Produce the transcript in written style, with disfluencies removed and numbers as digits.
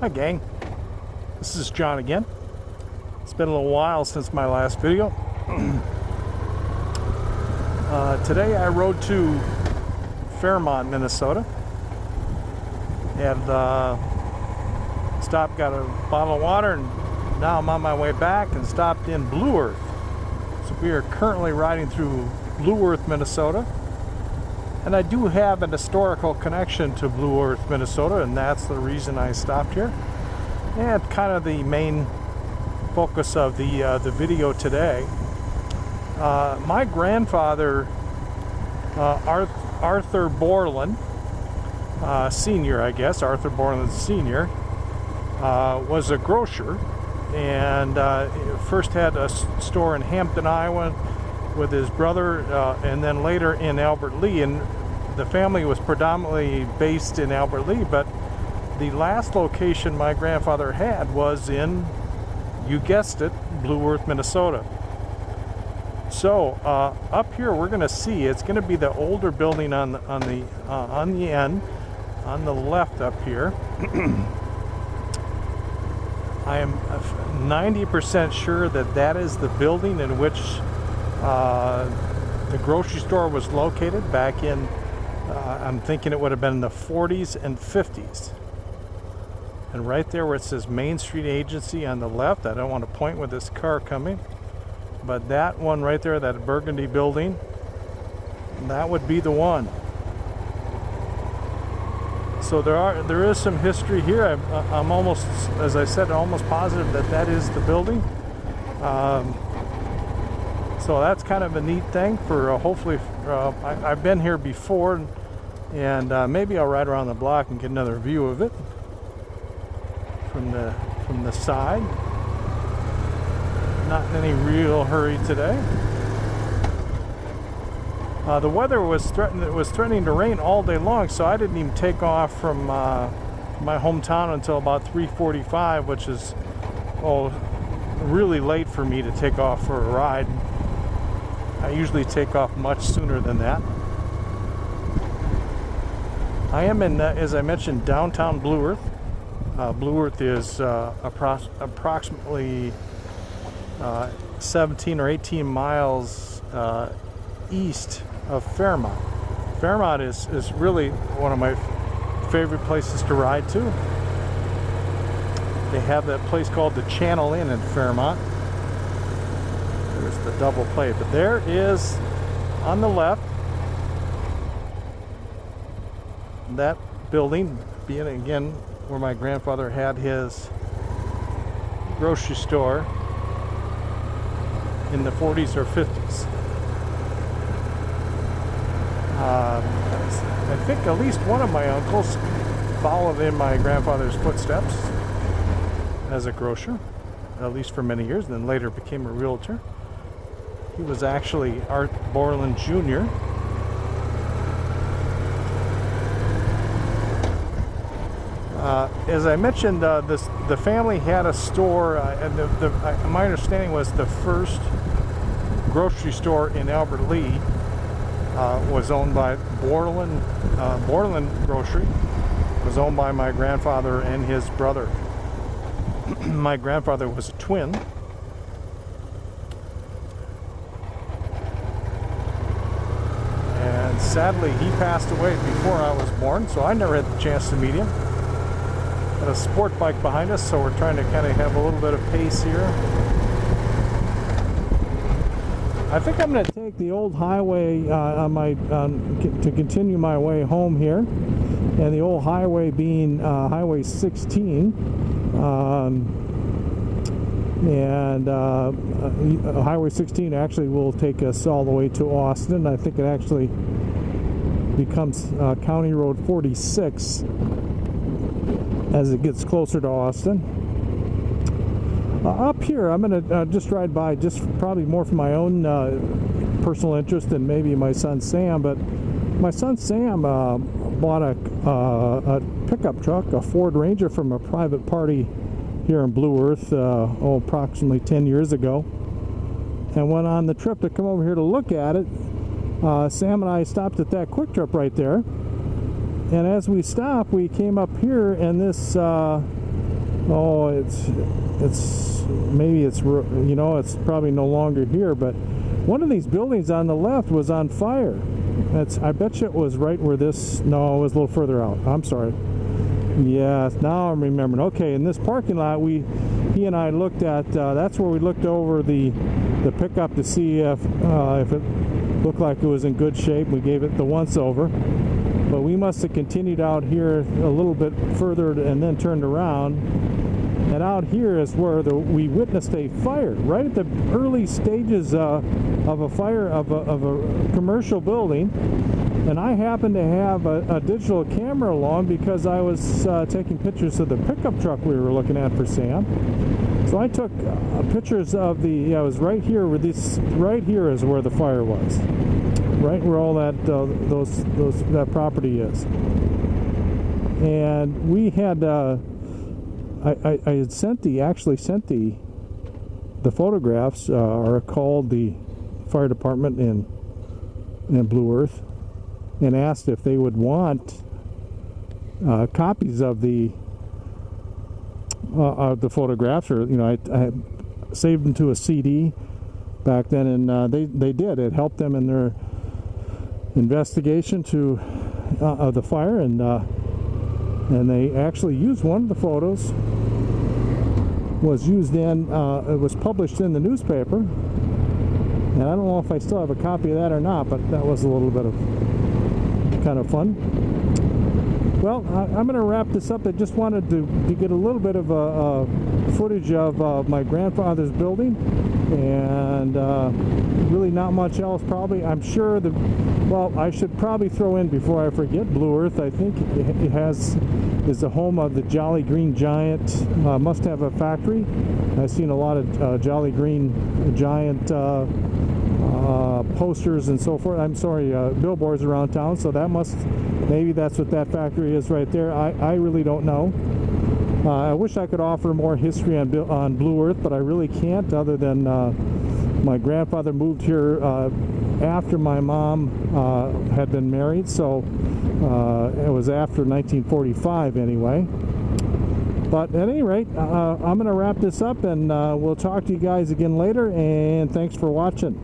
Hi gang, this is John again. It's been a little while since my last video. Today I rode to Fairmont, Minnesota, and stopped, got a bottle of water, and now I'm on my way back and stopped in Blue Earth. So we are currently riding through Blue Earth, Minnesota. And I do have an historical connection to Blue Earth, Minnesota, and that's the reason I stopped here. And kind of the main focus of the video today. My grandfather, Arthur Borland, Sr., I guess, Arthur Borland Sr., was a grocer, and first had a store in Hampton, Iowa, with his brother, and then later in Albert Lea. And the family was predominantly based in Albert Lea, but the last location my grandfather had was in, you guessed it, Blue Earth, Minnesota. So up here we're going to see, it's going to be the older building on the end, on the left up here. I am 90% sure that that is the building in which the grocery store was located back in, I'm thinking it would have been in the 40s and 50s. And right there where it says Main Street Agency on the left, I don't want to point with this car coming, but that one right there, that burgundy building, that would be the one. So there is some history here. I'm almost, as I said, almost positive that that is the building. So that's kind of a neat thing for hopefully, I've been here before, and maybe I'll ride around the block and get another view of it from the side. Not in any real hurry today. The weather was threatening to rain all day long, so I didn't even take off from my hometown until about 3:45, which is really late for me to take off for a ride. I usually take off much sooner than that. I am in, as I mentioned, downtown Blue Earth. Blue Earth is approximately 17 or 18 miles east of Fairmont. Fairmont is really one of my favorite places to ride to. They have that place called the Channel Inn in Fairmont. There's the double play, but there is on the left that building, being again where my grandfather had his grocery store in the 40s or 50s. I think at least one of my uncles followed in my grandfather's footsteps as a grocer, at least for many years, and then later became a realtor. He was actually Art Borland Jr. As I mentioned, the family had a store, and my understanding was the first grocery store in Albert Lea was owned by Borland Grocery. Was owned by my grandfather and his brother. My grandfather was a twin. And sadly, he passed away before I was born, so I never had the chance to meet him. Got a sport bike behind us, so we're trying to kind of have a little bit of pace here. I think I'm going to take the old highway to continue my way home here, and the old highway being Highway 16, Highway 16 actually will take us all the way to Austin. I think it actually becomes County Road 46 as it gets closer to Austin. Up here, I'm going to just ride by, just probably more for my own personal interest than maybe my son Sam. But my son Sam bought a pickup truck, a Ford Ranger, from a private party here in Blue Earth approximately 10 years ago, and went on the trip to come over here to look at it. Sam and I stopped at that Quick Trip right there, and as we stopped, we came up here, and this Oh, maybe it's, you know, it's probably no longer here, but one of these buildings on the left was on fire. I bet you it was right where this, no, it was a little further out. I'm sorry. Yeah, now I'm remembering. Okay, in this parking lot, he and I looked at, that's where we looked over the pickup to see if it looked like it was in good shape. We gave it the once over. But we must have continued out here a little bit further and then turned around. And out here is where we witnessed a fire, right at the early stages of a fire of a commercial building. And I happened to have a digital camera along because I was taking pictures of the pickup truck we were looking at for Sam. So I took pictures of it was right here where right here is where the fire was. Right where all that that property is. And we had I had actually sent the photographs, or called the fire department in Blue Earth and asked if they would want copies of the photographs, or you know, I had saved them to a CD back then, and they did. It helped them in their investigation of the fire, and they actually used one of the photos. Was used in it was published in the newspaper, and I don't know if I still have a copy of that or not, but that was a little bit of kind of fun. Well, I'm going to wrap this up. I just wanted to get a little bit of footage of my grandfather's building, and really not much else probably. I'm sure well, I should probably throw in before I forget, Blue Earth, I think it is the home of the Jolly Green Giant. Must have a factory. I've seen a lot of Jolly Green Giant posters and so forth. I'm sorry, billboards around town. So maybe that's what that factory is right there. I really don't know. I wish I could offer more history on Blue Earth, but I really can't, other than my grandfather moved here after my mom had been married, so it was after 1945 anyway. But at any rate, I'm going to wrap this up, and we'll talk to you guys again later, and thanks for watching.